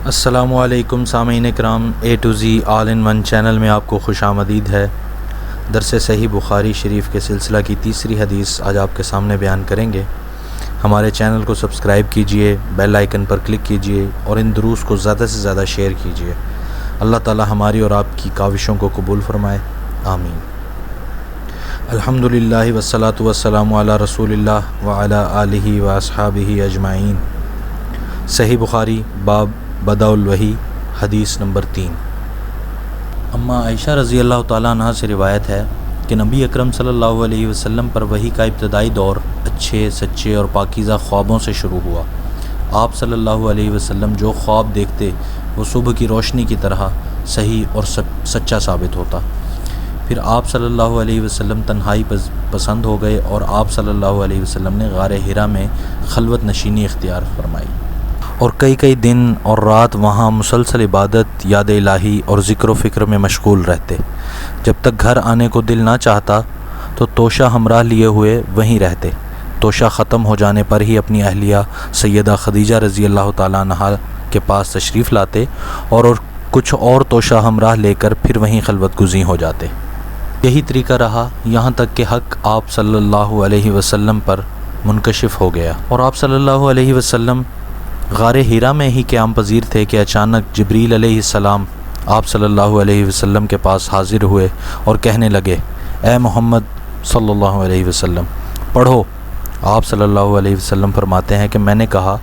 السلام علیکم سامعین کرام، A to Z all in one channel میں آپ کو خوش آمدید ہے۔ درس صحیح بخاری شریف کے سلسلہ کی تیسری حدیث آج آپ کے سامنے بیان کریں گے۔ ہمارے چینل کو سبسکرائب کیجئے، بیل آئیکن پر کلک کیجئے اور ان دروس کو زیادہ سے زیادہ شیئر کیجئے۔ اللہ تعالی ہماری اور آپ کی کاوشوں کو قبول فرمائے، آمین۔ الحمدللہ والصلاۃ والسلام علی رسول اللہ وعلی آلہ واصحابہ اجمعین۔ صحیح بخاری باب بدء الوحی، حدیث نمبر 3۔ اما عائشہ رضی اللہ تعالیٰ عنہ سے روایت ہے کہ نبی اکرم صلی اللہ علیہ وسلم پر وحی کا ابتدائی دور اچھے، سچے اور پاکیزہ خوابوں سے شروع ہوا۔ آپ صلی اللہ علیہ وسلم جو خواب دیکھتے وہ صبح کی روشنی کی طرح صحیح اور سچا ثابت ہوتا۔ پھر آپ صلی اللہ علیہ وسلم تنہائی پسند ہو گئے اور آپ صلی اللہ علیہ وسلم نے غار حرا میں خلوت نشینی اختیار فرمائی اور کئی دن اور رات وہاں مسلسل عبادت، یاد الہی اور ذکر و فکر میں مشغول رہتے۔ جب تک گھر آنے کو دل نہ چاہتا تو توشہ ہمراہ لیے ہوئے وہیں رہتے۔ توشہ ختم ہو جانے پر ہی اپنی اہلیہ سیدہ خدیجہ رضی اللہ تعالیٰ عنہا کے پاس تشریف لاتے اور کچھ اور توشہ ہمراہ لے کر پھر وہیں خلوت گزیں ہو جاتے۔ یہی طریقہ رہا یہاں تک کہ حق آپ صلی اللہ علیہ وسلم پر منکشف ہو گیا اور آپ صلی اللہ علیہ وسلم غار حرا میں ہی قیام پذیر تھے کہ اچانک جبریل علیہ السلام آپ صلی اللہ علیہ وسلم کے پاس حاضر ہوئے اور کہنے لگے، اے محمد صلی اللہ علیہ وسلم پڑھو۔ آپ صلی اللہ علیہ وسلم فرماتے ہیں کہ میں نے کہا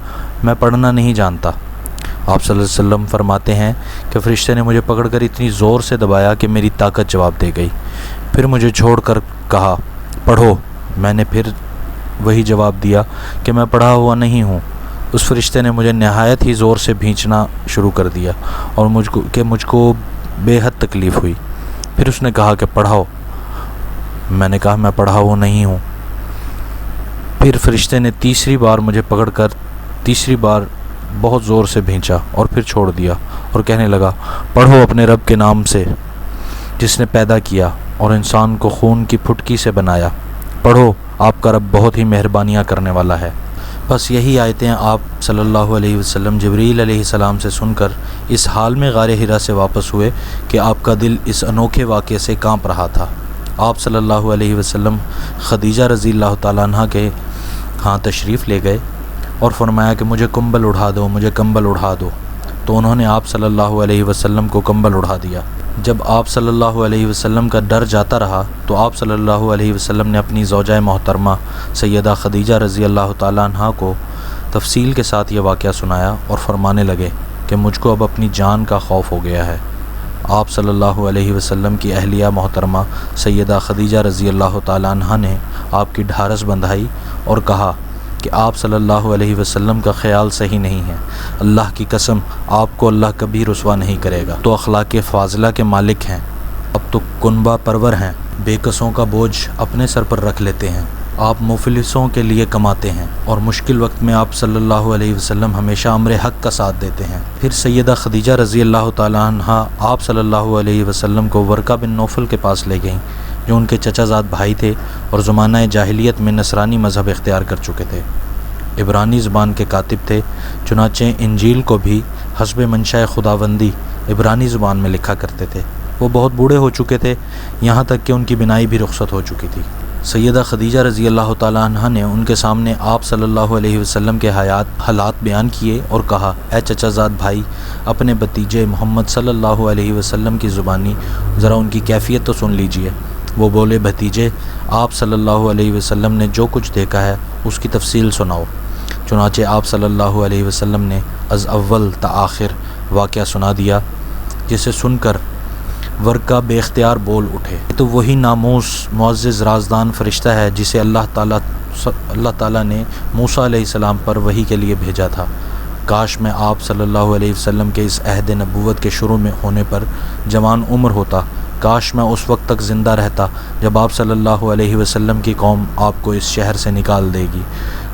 میں پڑھنا نہیں جانتا۔ آپ صلی اللہ علیہ وسلم فرماتے ہیں کہ فرشتے نے مجھے پکڑ کر اتنی زور سے دبایا کہ میری طاقت جواب دے گئی، پھر مجھے چھوڑ کر کہا پڑھو۔ میں نے پھر وہی جواب دیا کہ میں پڑھا ہوا نہیں ہوں۔ اس فرشتے نے مجھے نہایت ہی زور سے بھینچنا شروع کر دیا اور مجھ کو بے حد تکلیف ہوئی۔ پھر اس نے کہا کہ پڑھاؤ۔ میں نے کہا میں پڑھا ہوا نہیں ہوں۔ پھر فرشتے نے تیسری بار مجھے پکڑ کر تیسری بار بہت زور سے بھینچا اور پھر چھوڑ دیا اور کہنے لگا، پڑھو اپنے رب کے نام سے جس نے پیدا کیا اور انسان کو خون کی پھٹکی سے بنایا۔ پڑھو، آپ کا رب بہت ہی مہربانیاں کرنے والا ہے۔ بس یہی آیتیں آپ صلی اللہ علیہ وسلم جبریل علیہ السلام سے سن کر اس حال میں غار حرا سے واپس ہوئے کہ آپ کا دل اس انوکھے واقعے سے کانپ رہا تھا۔ آپ صلی اللہ علیہ وسلم خدیجہ رضی اللہ تعالیٰ عنہ کے ہاں تشریف لے گئے اور فرمایا کہ مجھے کمبل اڑھا دو، مجھے کمبل اڑھا دو۔ تو انہوں نے آپ صلی اللہ علیہ وسلم کو کمبل اڑھا دیا۔ جب آپ صلی اللہ علیہ وسلم کا ڈر جاتا رہا تو آپ صلی اللہ علیہ وسلم نے اپنی زوجہ محترمہ سیدہ خدیجہ رضی اللہ تعالیٰ عنہا کو تفصیل کے ساتھ یہ واقعہ سنایا اور فرمانے لگے کہ مجھ کو اب اپنی جان کا خوف ہو گیا ہے۔ آپ صلی اللہ علیہ وسلم کی اہلیہ محترمہ سیدہ خدیجہ رضی اللہ تعالیٰ عنہا نے آپ کی ڈھارس بندھائی اور کہا کہ آپ صلی اللہ علیہ وسلم کا خیال صحیح نہیں ہے، اللہ کی قسم آپ کو اللہ کبھی رسوا نہیں کرے گا۔ تو اخلاق فاضلہ کے مالک ہیں، اب تو کنبہ پرور ہیں، بے کسوں کا بوجھ اپنے سر پر رکھ لیتے ہیں، آپ مفلسوں کے لیے کماتے ہیں اور مشکل وقت میں آپ صلی اللہ علیہ وسلم ہمیشہ امر حق کا ساتھ دیتے ہیں۔ پھر سیدہ خدیجہ رضی اللہ تعالیٰ عنہا آپ صلی اللہ علیہ وسلم کو ورقہ بن نوفل کے پاس لے گئیں جو ان کے چچا زاد بھائی تھے اور زمانہ جاہلیت میں نصرانی مذہب اختیار کر چکے تھے۔ عبرانی زبان کے کاتب تھے، چنانچہ انجیل کو بھی حسب منشاء خداوندی عبرانی زبان میں لکھا کرتے تھے۔ وہ بہت بوڑھے ہو چکے تھے، یہاں تک کہ ان کی بینائی بھی رخصت ہو چکی تھی۔ سیدہ خدیجہ رضی اللہ تعالیٰ عنہا نے ان کے سامنے آپ صلی اللہ علیہ وسلم کے حالات بیان کیے اور کہا، اے چچا زاد بھائی، اپنے بھتیجے محمد صلی اللہ علیہ وسلم کی زبانی ذرا ان کی کیفیت تو سن لیجئے۔ وہ بولے، بھتیجے، آپ صلی اللہ علیہ وسلم نے جو کچھ دیکھا ہے اس کی تفصیل سناؤ۔ چنانچہ آپ صلی اللہ علیہ وسلم نے از اول تا آخر واقعہ سنا دیا، جسے سن کر ورقہ بے اختیار بول اٹھے، تو وہی ناموس معزز رازدان فرشتہ ہے جسے اللہ تعالیٰ نے موسیٰ علیہ السلام پر وحی کے لیے بھیجا تھا۔ کاش میں آپ صلی اللہ علیہ وسلم کے اس عہد نبوت کے شروع میں ہونے پر جوان عمر ہوتا، کاش میں اس وقت تک زندہ رہتا جب آپ صلی اللہ علیہ وسلم کی قوم آپ کو اس شہر سے نکال دے گی۔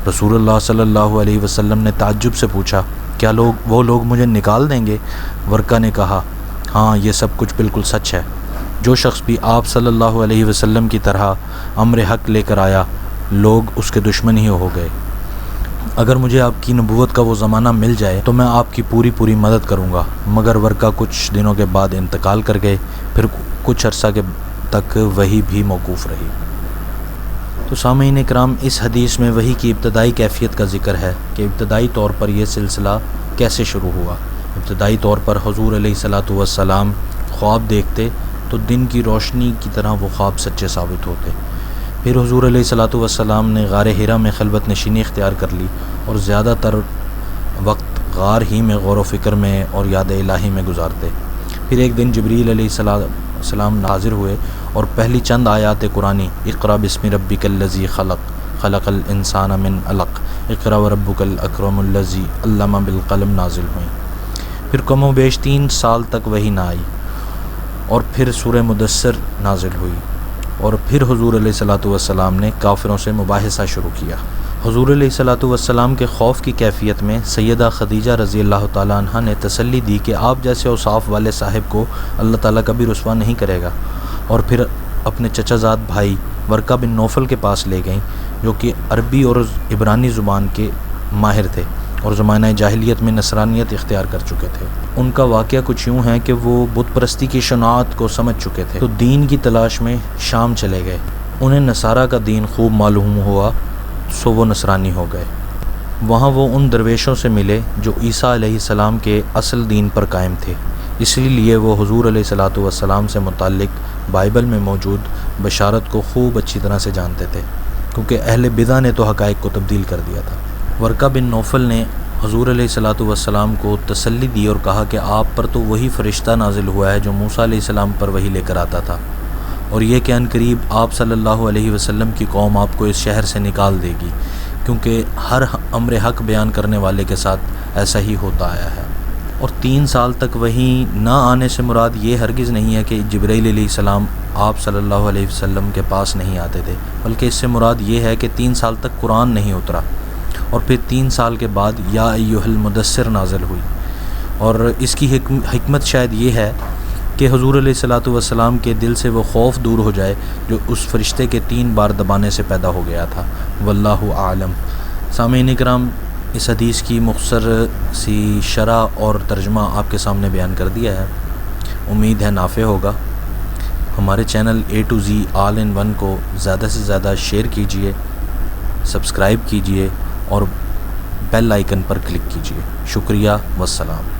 رسول اللہ صلی اللہ علیہ وسلم نے تعجب سے پوچھا، کیا وہ لوگ مجھے نکال دیں گے؟ ورقہ نے کہا، ہاں یہ سب کچھ بالکل سچ ہے۔ جو شخص بھی آپ صلی اللہ علیہ وسلم کی طرح امر حق لے کر آیا، لوگ اس کے دشمن ہی ہو گئے۔ اگر مجھے آپ کی نبوت کا وہ زمانہ مل جائے تو میں آپ کی پوری مدد کروں گا، مگر ورقہ کچھ دنوں کے بعد انتقال کر گئے، پھر کچھ عرصہ تک وحی بھی موقوف رہی۔ تو سامعین اکرام، اس حدیث میں وحی کی ابتدائی کیفیت کا ذکر ہے کہ ابتدائی طور پر یہ سلسلہ کیسے شروع ہوا۔ ابتدائی طور پر حضور علیہ الصلاۃ والسلام خواب دیکھتے تو دن کی روشنی کی طرح وہ خواب سچے ثابت ہوتے۔ پھر حضور علیہ الصلاۃ والسلام نے غار حرا میں خلوت نشینی اختیار کر لی اور زیادہ تر وقت غار ہی میں غور و فکر میں اور یاد الہی میں گزارتے۔ پھر ایک دن جبریل علیہ السلام حاضر ہوئے اور پہلی چند آیات قرآنی اقرأ بسم ربک الذی خلق خلق الانسان من علق اقرأ وربک الاکرم الذی علم بالقلم نازل ہوئیں۔ پھر کم و بیش 3 سال تک وحی نہ آئی اور پھر سورہ مدثر نازل ہوئی، اور پھر حضور علیہ الصلاۃ والسلام نے کافروں سے مباحثہ شروع کیا۔ حضور علیہ الصلاۃ والسلام کے خوف کی کیفیت میں سیدہ خدیجہ رضی اللہ تعالیٰ عنہ نے تسلی دی کہ آپ جیسے اوصاف والے صاحب کو اللہ تعالیٰ کبھی رسوا نہیں کرے گا، اور پھر اپنے چچا زاد بھائی ورقہ بن نوفل کے پاس لے گئیں، جو کہ عربی اور عبرانی زبان کے ماہر تھے اور زمانہ جاہلیت میں نصرانیت اختیار کر چکے تھے۔ ان کا واقعہ کچھ یوں ہے کہ وہ بت پرستی کی شناعت کو سمجھ چکے تھے، تو دین کی تلاش میں شام چلے گئے۔ انہیں نصارہ کا دین خوب معلوم ہوا، سو وہ نصرانی ہو گئے۔ وہاں وہ ان درویشوں سے ملے جو عیسیٰ علیہ السلام کے اصل دین پر قائم تھے، اس لیے وہ حضور علیہ الصلاۃ والسلام سے متعلق بائبل میں موجود بشارت کو خوب اچھی طرح سے جانتے تھے، کیونکہ اہل بدع نے تو حقائق کو تبدیل کر دیا تھا۔ ورقہ بن نوفل نے حضور علیہ الصلاۃ والسلام کو تسلی دی اور کہا کہ آپ پر تو وہی فرشتہ نازل ہوا ہے جو موسیٰ علیہ السلام پر وحی لے کر آتا تھا، اور یہ کہ ان قریب آپ صلی اللہ علیہ وسلم کی قوم آپ کو اس شہر سے نکال دے گی، کیونکہ ہر امر حق بیان کرنے والے کے ساتھ ایسا ہی ہوتا آیا ہے۔ اور 3 سال تک وحی نہ آنے سے مراد یہ ہرگز نہیں ہے کہ جبرائیل علیہ السلام آپ صلی اللہ علیہ وسلم کے پاس نہیں آتے تھے، بلکہ اس سے مراد یہ ہے کہ 3 سال تک قرآن نہیں اترا، اور پھر 3 سال کے بعد یا ایھا المدثر نازل ہوئی۔ اور اس کی حکمت شاید یہ ہے کہ حضور علیہ الصلاۃ والسلام کے دل سے وہ خوف دور ہو جائے جو اس فرشتے کے 3 بار دبانے سے پیدا ہو گیا تھا۔ واللہ اعلم۔ سامعین اکرام، اس حدیث کی مختصر سی شرح اور ترجمہ آپ کے سامنے بیان کر دیا ہے، امید ہے نافع ہوگا۔ ہمارے channel A to Z all in one کو زیادہ سے زیادہ شیئر کیجئے، سبسکرائب کیجئے اور بیل آئیکن پر کلک کیجئے۔ شکریہ، والسلام۔